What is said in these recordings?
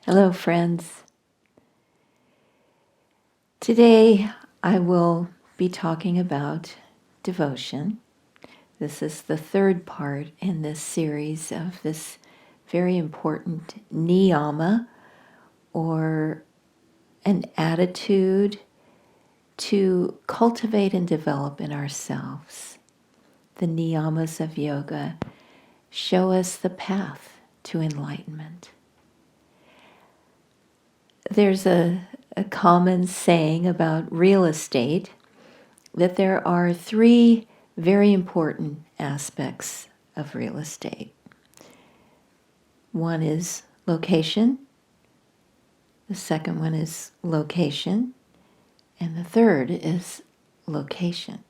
Hello, friends. Today I will be talking about devotion. This is the third part in this series of this very important niyama, or an attitude to cultivate and develop in ourselves. The niyamas of yoga show us the path to enlightenment. There's a common saying about real estate that there are three very important aspects of real estate. One is location, the second one is location, and the third is location.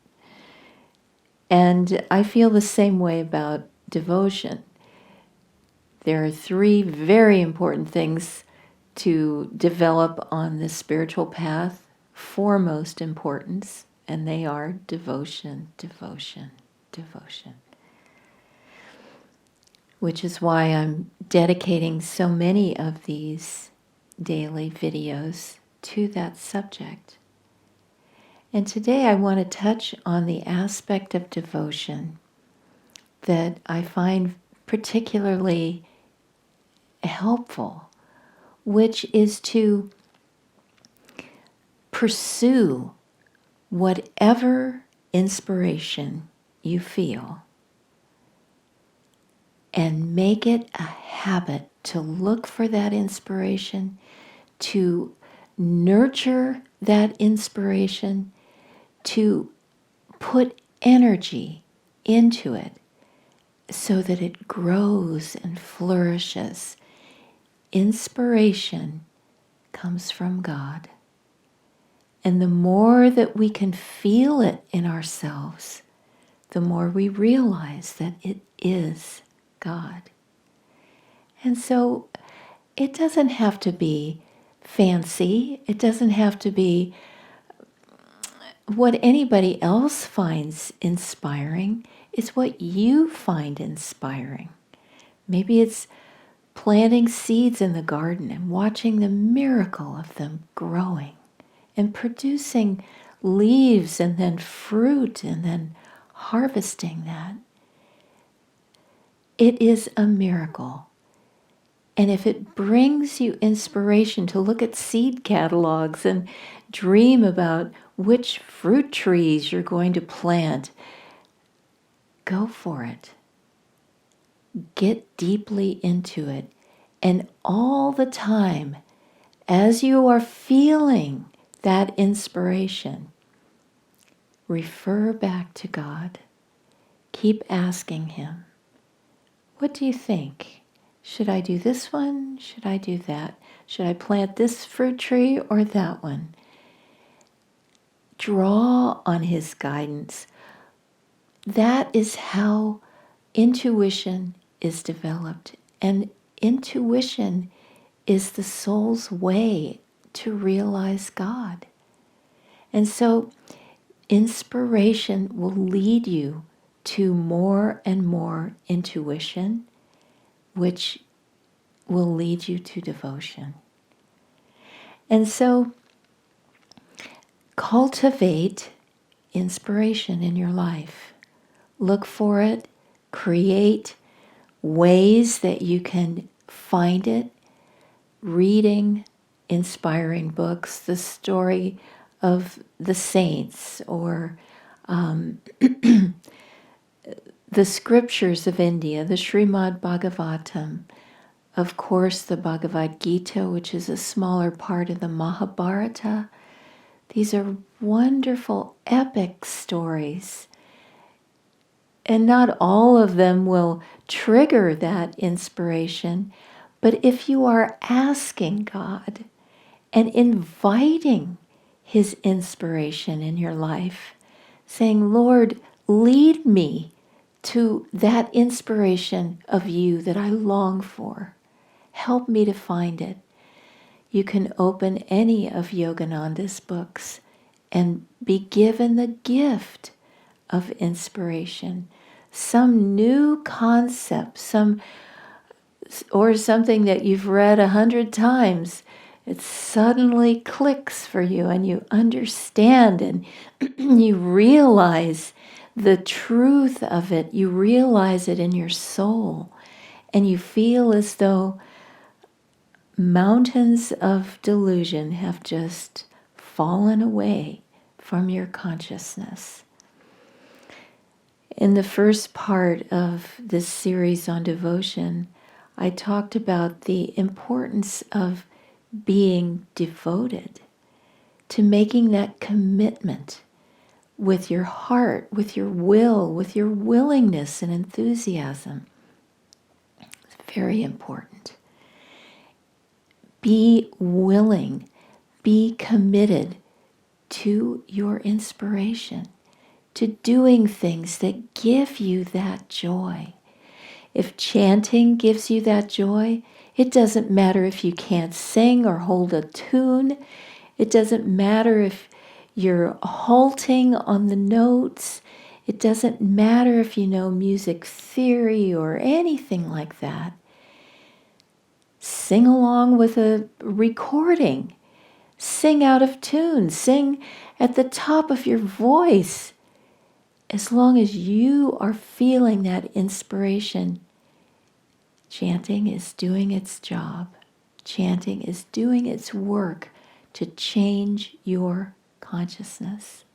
And I feel the same way about devotion. There are three very important things to develop on the spiritual path, foremost importance, and they are devotion, devotion, devotion. Which is why I'm dedicating so many of these daily videos to that subject. And today I want to touch on the aspect of devotion that I find particularly helpful, which is to pursue whatever inspiration you feel and make it a habit to look for that inspiration, to nurture that inspiration, to put energy into it so that it grows and flourishes. Inspiration comes from God. And the more that we can feel it in ourselves, the more we realize that it is God. And so it doesn't have to be fancy. It doesn't have to be what anybody else finds inspiring. It's what you find inspiring. Maybe it's planting seeds in the garden and watching the miracle of them growing and producing leaves and then fruit and then harvesting that. It is a miracle. And if it brings you inspiration to look at seed catalogs and dream about which fruit trees you're going to plant, go for it. Get deeply into it. And all the time, as you are feeling that inspiration, refer back to God. Keep asking Him, what do you think? Should I do this one? Should I do that? Should I plant this fruit tree or that one? Draw on His guidance. That is how intuition is developed. And intuition is the soul's way to realize God. And so inspiration will lead you to more and more intuition, which will lead you to devotion. And so cultivate inspiration in your life. Look for it, create ways that you can find it, reading inspiring books, the story of the saints, or the scriptures of India, the Srimad Bhagavatam, of course the Bhagavad Gita, which is a smaller part of the Mahabharata. These are wonderful epic stories. And not all of them will trigger that inspiration, but if you are asking God and inviting His inspiration in your life, saying, Lord, lead me to that inspiration of you that I long for. Help me to find it. You can open any of Yogananda's books and be given the gift of inspiration, some new concept, some or something that you've read 100 times, it suddenly clicks for you and you understand and you realize the truth of it. You realize it in your soul and you feel as though mountains of delusion have just fallen away from your consciousness. In the first part of this series on devotion, I talked about the importance of being devoted, to making that commitment with your heart, with your will, with your willingness and enthusiasm. It's very important. Be willing, be committed to your inspiration, to doing things that give you that joy. If chanting gives you that joy, it doesn't matter if you can't sing or hold a tune. It doesn't matter if you're halting on the notes. It doesn't matter if you know music theory or anything like that. Sing along with a recording. Sing out of tune. Sing at the top of your voice. As long as you are feeling that inspiration, chanting is doing its job. Chanting is doing its work to change your consciousness.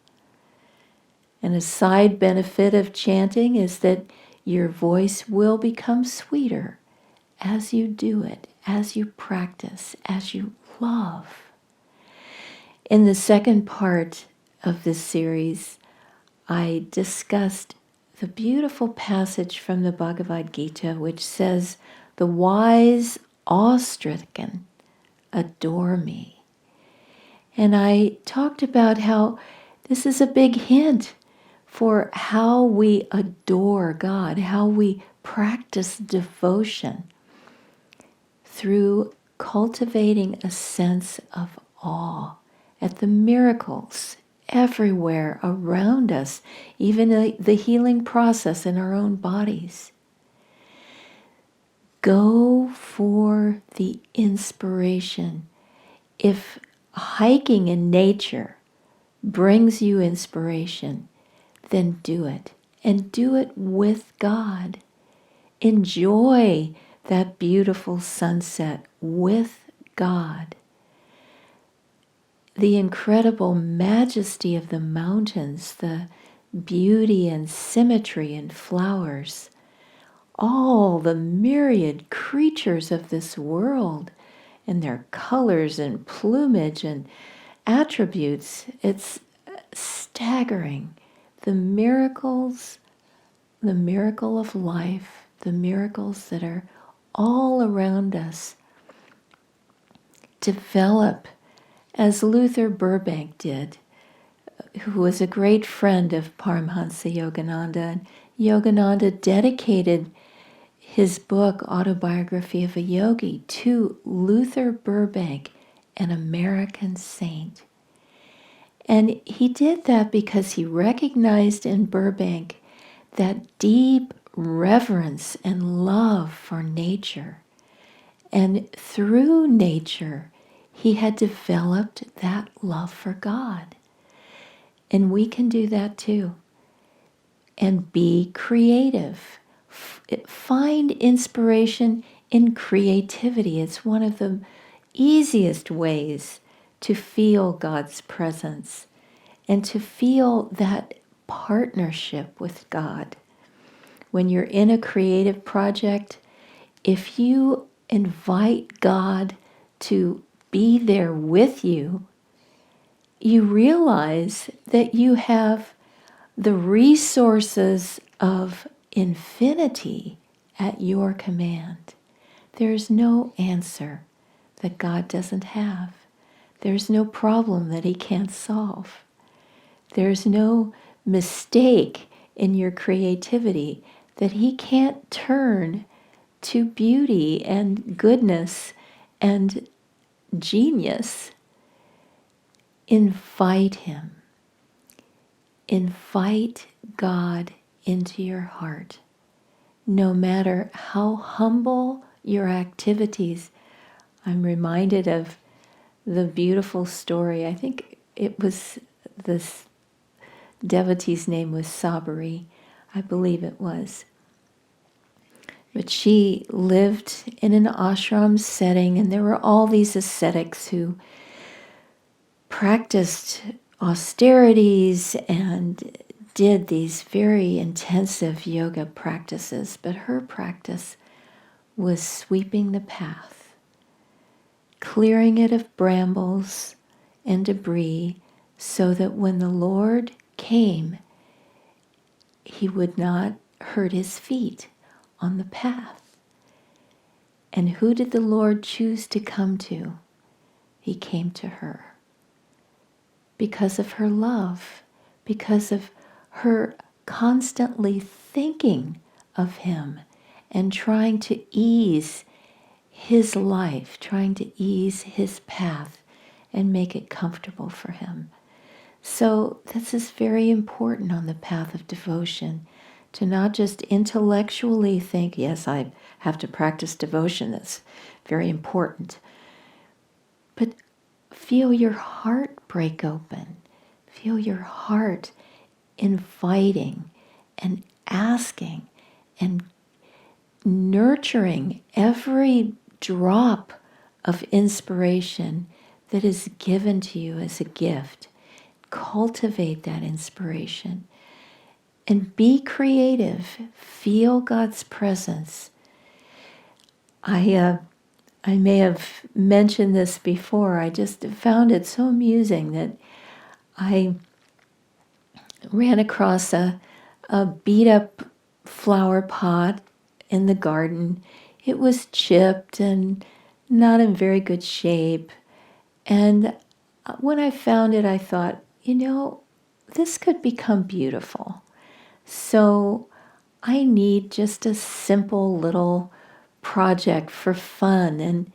And a side benefit of chanting is that your voice will become sweeter as you do it, as you practice, as you love. In the second part of this series, I discussed the beautiful passage from the Bhagavad Gita, which says, "The wise, awe-stricken, adore me." And I talked about how this is a big hint for how we adore God, how we practice devotion through cultivating a sense of awe at the miracles everywhere around us, even the healing process in our own bodies. Go for the inspiration. If hiking in nature brings you inspiration, then do it. And do it with God. Enjoy that beautiful sunset with God. The incredible majesty of the mountains, the beauty and symmetry in flowers, all the myriad creatures of this world and their colors and plumage and attributes. It's staggering. The miracles, the miracle of life, the miracles that are all around us. Develop as Luther Burbank did, who was a great friend of Paramhansa Yogananda. And Yogananda dedicated his book, Autobiography of a Yogi, to Luther Burbank, an American saint. And he did that because he recognized in Burbank that deep reverence and love for nature. And through nature, he had developed that love for God. And we can do that too. And be creative. Find inspiration in creativity. It's one of the easiest ways to feel God's presence and to feel that partnership with God. When you're in a creative project, if you invite God to be there with you, you realize that you have the resources of infinity at your command. There's no answer that God doesn't have. There's no problem that he can't solve. There's no mistake in your creativity that he can't turn to beauty and goodness and genius. Invite him. Invite God into your heart. No matter how humble your activities. I'm reminded of the beautiful story. I think it was this devotee's name was Sabari. I believe it was. But she lived in an ashram setting, and there were all these ascetics who practiced austerities and did these very intensive yoga practices. But her practice was sweeping the path, clearing it of brambles and debris, so that when the Lord came, he would not hurt his feet on the path. And who did the Lord choose to come to? He came to her. Because of her love, because of her constantly thinking of him and trying to ease his life, trying to ease his path and make it comfortable for him. So this is very important on the path of devotion, to not just intellectually think, yes, I have to practice devotion, that's very important, but feel your heart break open. Feel your heart inviting and asking and nurturing every drop of inspiration that is given to you as a gift. Cultivate that inspiration and be creative. Feel God's presence. I may have mentioned this before. I just found it so amusing that I ran across a beat up flower pot in the garden. It was chipped and not in very good shape. And when I found it, I thought, this could become beautiful. So I need just a simple little project for fun. And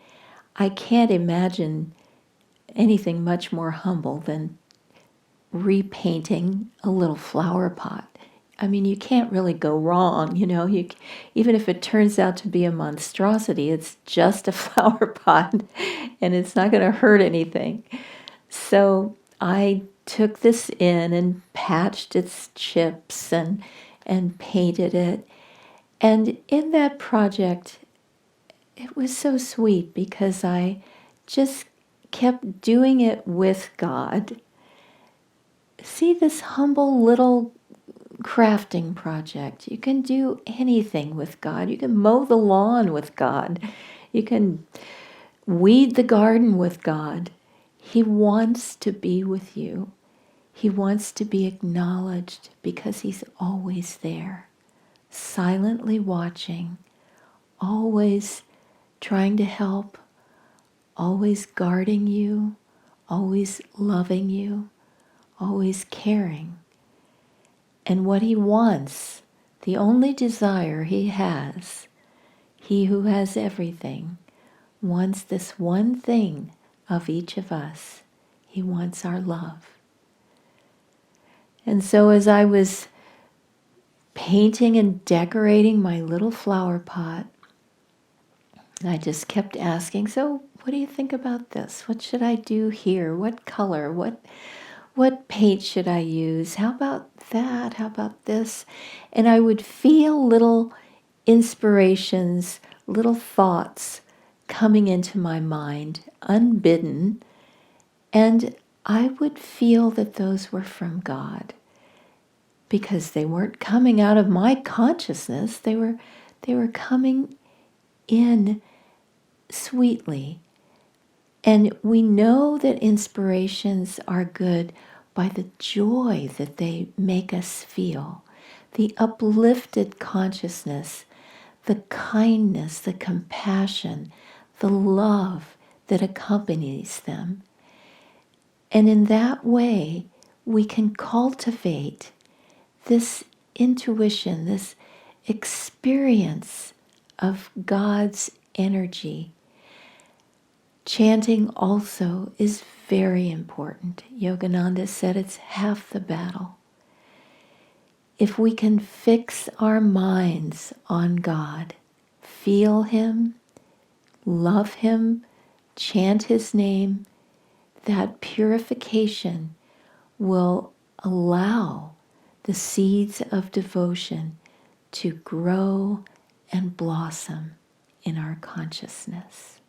I can't imagine anything much more humble than repainting a little flower pot. I mean, you can't really go wrong, even if it turns out to be a monstrosity, it's just a flower pot and it's not going to hurt anything. So I took this in and patched its chips and painted it. And in that project, it was so sweet because I just kept doing it with God. See this humble little crafting project. You can do anything with God. You can mow the lawn with God. You can weed the garden with God. He wants to be with you. He wants to be acknowledged because he's always there, silently watching, always trying to help, always guarding you, always loving you, always caring. And what he wants, the only desire he has, he who has everything, wants this one thing of each of us. He wants our love. And so as I was painting and decorating my little flower pot, I just kept asking, so what do you think about this? What should I do here? What color? What paint should I use? How about that? How about this? And I would feel little inspirations, little thoughts coming into my mind, unbidden, and I would feel that those were from God because they weren't coming out of my consciousness. They were coming in sweetly. And we know that inspirations are good by the joy that they make us feel, the uplifted consciousness, the kindness, the compassion, the love that accompanies them. And in that way, we can cultivate this intuition, this experience of God's energy. Chanting also is very important. Yogananda said it's half the battle. If we can fix our minds on God, feel him, love Him, chant His name, that purification will allow the seeds of devotion to grow and blossom in our consciousness.